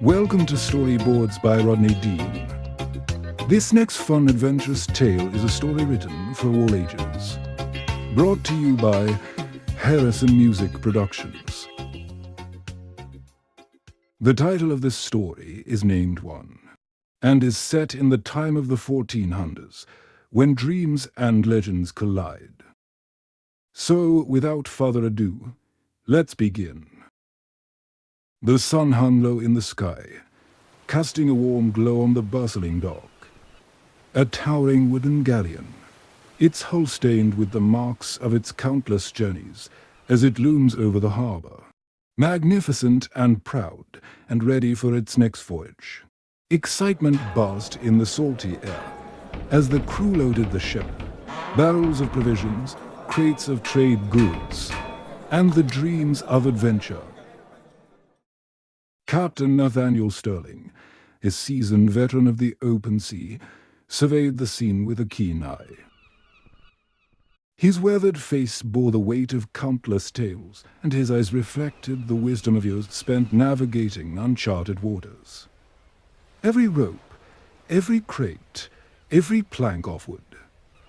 Welcome to Storyboards by Rodney Dean. This next fun, adventurous tale is a story written for all ages. Brought to you by Harrison Music Productions. The title of this story is named One, and is set in the time of the 1400s, when dreams and legends collide. So, without further ado, let's begin. The sun hung low in the sky, casting a warm glow on the bustling dock. A towering wooden galleon, its hull stained with the marks of its countless journeys as it looms over the harbor, magnificent and proud and ready for its next voyage. Excitement buzzed in the salty air as the crew loaded the ship, barrels of provisions, crates of trade goods, and the dreams of adventure. Captain Nathaniel Sterling, a seasoned veteran of the open sea, surveyed the scene with a keen eye. His weathered face bore the weight of countless tales, and his eyes reflected the wisdom of years spent navigating uncharted waters. Every rope, every crate, every plank of wood,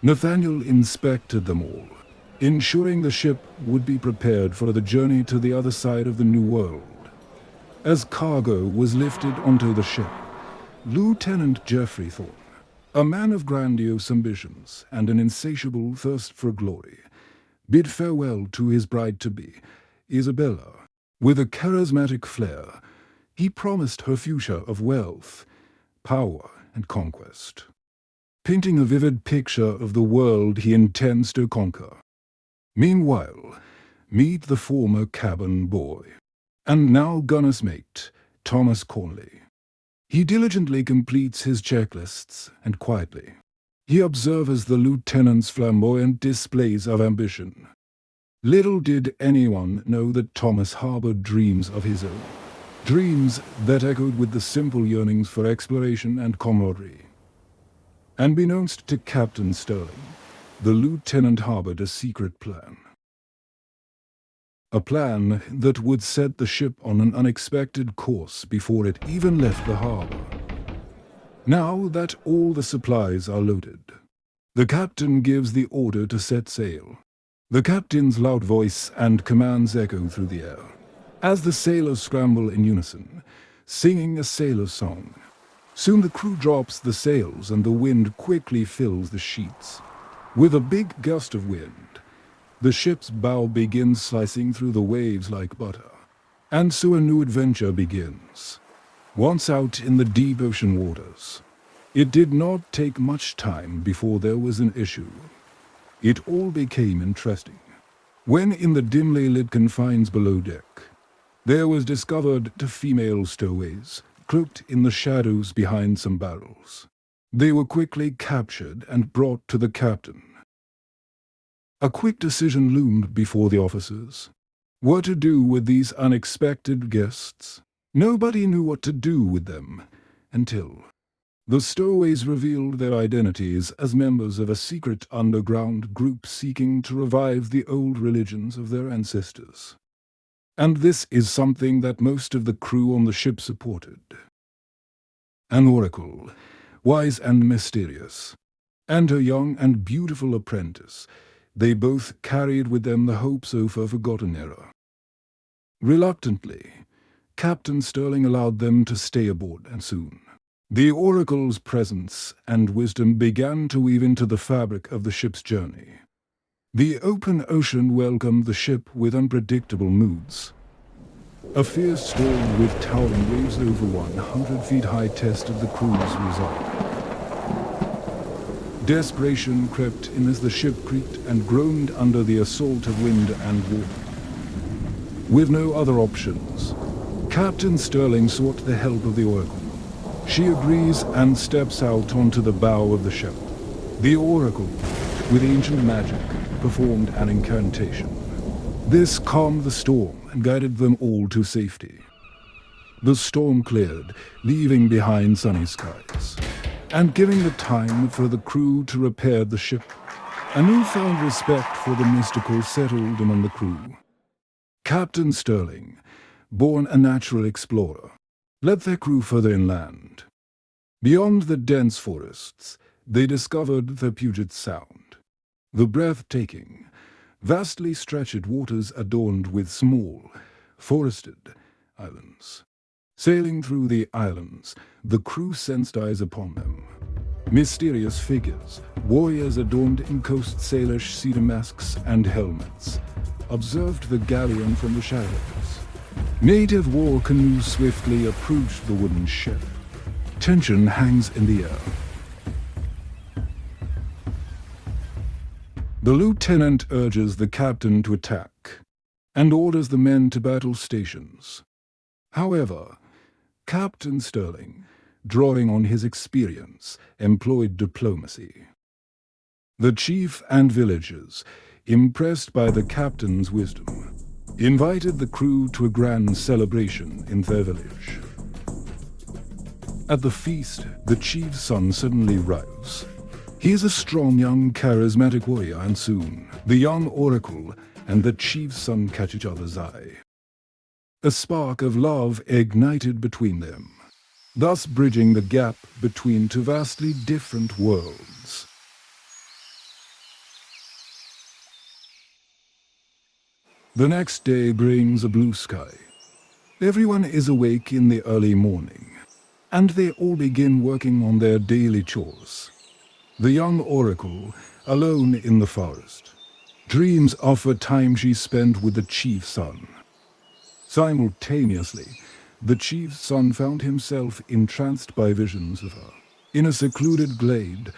Nathaniel inspected them all, ensuring the ship would be prepared for the journey to the other side of the New World. As cargo was lifted onto the ship, Lieutenant Geoffrey Thorne, a man of grandiose ambitions and an insatiable thirst for glory, bid farewell to his bride-to-be, Isabella. With a charismatic flair, he promised her future of wealth, power, and conquest, painting a vivid picture of the world he intends to conquer. Meanwhile, meet the former cabin boy, and now gunner's mate, Thomas Cornley. He diligently completes his checklists, and quietly, he observes the lieutenant's flamboyant displays of ambition. Little did anyone know that Thomas harbored dreams of his own, dreams that echoed with the simple yearnings for exploration and camaraderie. Unbeknownst to Captain Sterling, the lieutenant harbored a secret plan. A plan that would set the ship on an unexpected course before it even left the harbor. Now that all the supplies are loaded, the captain gives the order to set sail. The captain's loud voice and commands echo through the air, as the sailors scramble in unison, singing a sailor's song. Soon the crew drops the sails and the wind quickly fills the sheets. With a big gust of wind, the ship's bow begins slicing through the waves like butter. And so a new adventure begins. Once out in the deep ocean waters, it did not take much time before there was an issue. It all became interesting when, in the dimly lit confines below deck, there was discovered 2 female stowaways, cloaked in the shadows behind some barrels. They were quickly captured and brought to the captain. A quick decision loomed before the officers. What to do with these unexpected guests? Nobody knew what to do with them, until the stowaways revealed their identities as members of a secret underground group seeking to revive the old religions of their ancestors. And this is something that most of the crew on the ship supported. An oracle, wise and mysterious, and her young and beautiful apprentice, they both carried with them the hopes of a forgotten era. Reluctantly, Captain Sterling allowed them to stay aboard, and soon the oracle's presence and wisdom began to weave into the fabric of the ship's journey. The open ocean welcomed the ship with unpredictable moods. A fierce storm with towering waves over 100 feet high tested the crew's resolve. Desperation crept in as the ship creaked and groaned under the assault of wind and water. With no other options, Captain Sterling sought the help of the oracle. She agrees and steps out onto the bow of the ship. The oracle, with ancient magic, performed an incantation. This calmed the storm and guided them all to safety. The storm cleared, leaving behind sunny skies, and giving the time for the crew to repair the ship. A newfound respect for the mystical settled among the crew. Captain Sterling, born a natural explorer, led their crew further inland. Beyond the dense forests, they discovered the Puget Sound, the breathtaking, vastly stretched waters adorned with small, forested islands. Sailing through the islands, the crew sensed eyes upon them. Mysterious figures, warriors adorned in Coast Salish cedar masks and helmets, observed the galleon from the shadows. Native war canoes swiftly approached the wooden ship. Tension hangs in the air. The lieutenant urges the captain to attack and orders the men to battle stations. However, Captain Sterling, drawing on his experience, employed diplomacy. The chief and villagers, impressed by the captain's wisdom, invited the crew to a grand celebration in their village. At the feast, the chief's son suddenly arrives. He is a strong, young, charismatic warrior, and soon the young oracle and the chief's son catch each other's eye. A spark of love ignited between them, thus bridging the gap between two vastly different worlds. The next day brings a blue sky. Everyone is awake in the early morning, and they all begin working on their daily chores. The young oracle, alone in the forest, dreams of a time she spent with the chief's son. Simultaneously, the chief's son found himself entranced by visions of her. In a secluded glade,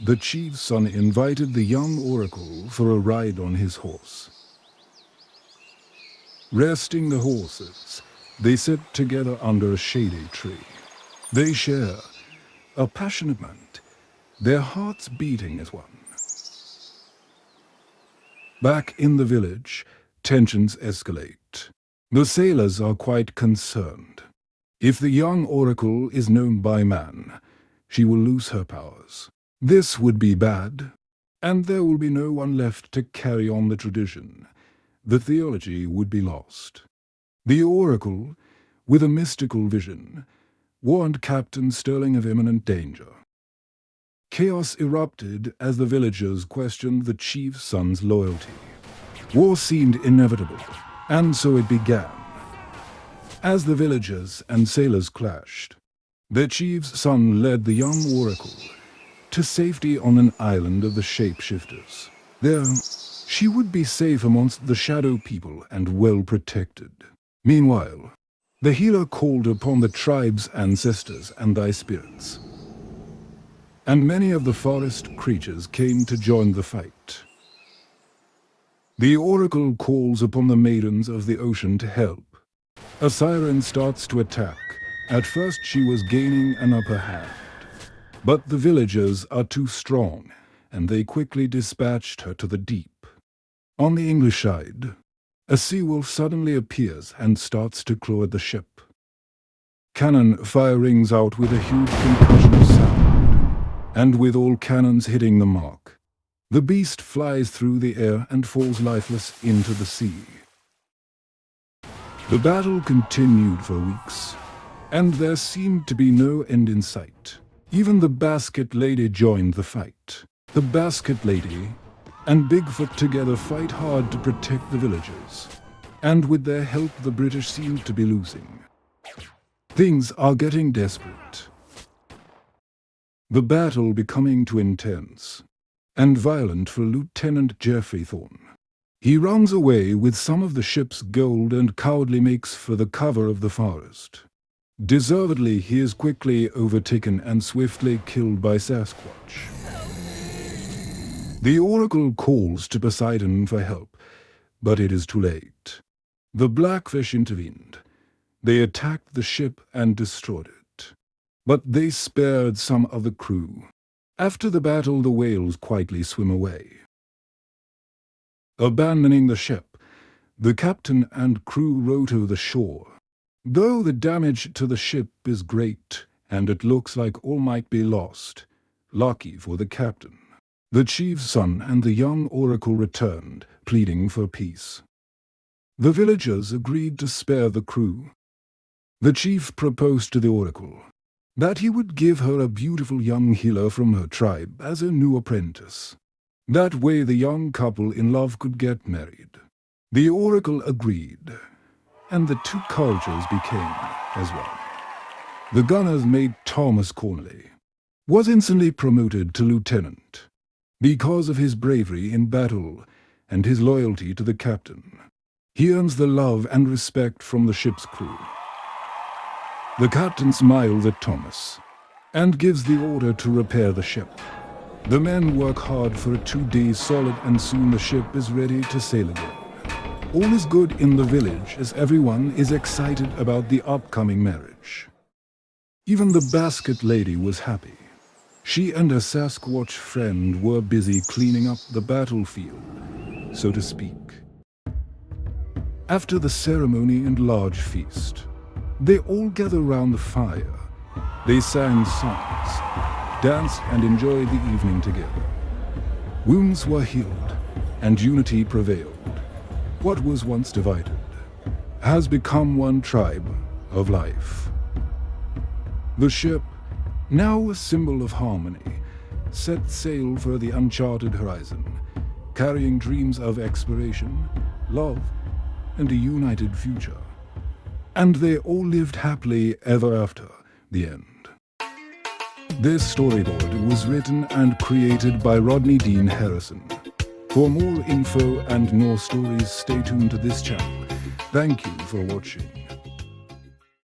the chief's son invited the young oracle for a ride on his horse. Resting the horses, they sit together under a shady tree. They share a passionate moment, their hearts beating as one. Back in the village, tensions escalate. The sailors are quite concerned. If the young oracle is known by man, she will lose her powers. This would be bad, and there will be no one left to carry on the tradition. The theology would be lost. The oracle, with a mystical vision, warned Captain Sterling of imminent danger. Chaos erupted as the villagers questioned the chief's son's loyalty. War seemed inevitable, and so it began. As the villagers and sailors clashed, the chief's son led the young oracle to safety on an island of the shapeshifters. There, she would be safe amongst the shadow people and well protected. Meanwhile, the healer called upon the tribe's ancestors and thy spirits, and many of the forest creatures came to join the fight. The oracle calls upon the maidens of the ocean to help. A siren starts to attack. At first she was gaining an upper hand, but the villagers are too strong, and they quickly dispatched her to the deep. On the English side, a sea wolf suddenly appears and starts to claw at the ship. Cannon fire rings out with a huge concussion sound, and with all cannons hitting the mark, the beast flies through the air and falls lifeless into the sea. The battle continued for weeks, and there seemed to be no end in sight. Even the Basket Lady joined the fight. The Basket Lady and Bigfoot together fight hard to protect the villagers, and with their help the British seem to be losing. Things are getting desperate. The battle becoming too intense and violent for Lieutenant Geoffrey Thorne. He runs away with some of the ship's gold and cowardly makes for the cover of the forest. Deservedly, he is quickly overtaken and swiftly killed by Sasquatch. The oracle calls to Poseidon for help, but it is too late. The blackfish intervened. They attacked the ship and destroyed it, but they spared some of the crew. After the battle, the whales quietly swim away. Abandoning the ship, the captain and crew row to the shore. Though the damage to the ship is great, and it looks like all might be lost, lucky for the captain, the chief's son and the young oracle returned, pleading for peace. The villagers agreed to spare the crew. The chief proposed to the oracle that he would give her a beautiful young healer from her tribe as a new apprentice. That way the young couple in love could get married. The oracle agreed, and the two cultures became as one. The gunner's mate Thomas Cornley was instantly promoted to lieutenant because of his bravery in battle and his loyalty to the captain. He earns the love and respect from the ship's crew. The captain smiles at Thomas and gives the order to repair the ship. The men work hard for 2 days solid, and soon the ship is ready to sail again. All is good in the village as everyone is excited about the upcoming marriage. Even the basket lady was happy. She and her Sasquatch friend were busy cleaning up the battlefield, so to speak. After the ceremony and large feast, they all gather round the fire. They sang songs, danced, and enjoyed the evening together. Wounds were healed, and unity prevailed. What was once divided has become one tribe of life. The ship, now a symbol of harmony, set sail for the uncharted horizon, carrying dreams of exploration, love, and a united future. And they all lived happily ever after the end. This storyboard was written and created by Rodney Dean Harrison. For more info and more stories, stay tuned to this channel. Thank you for watching.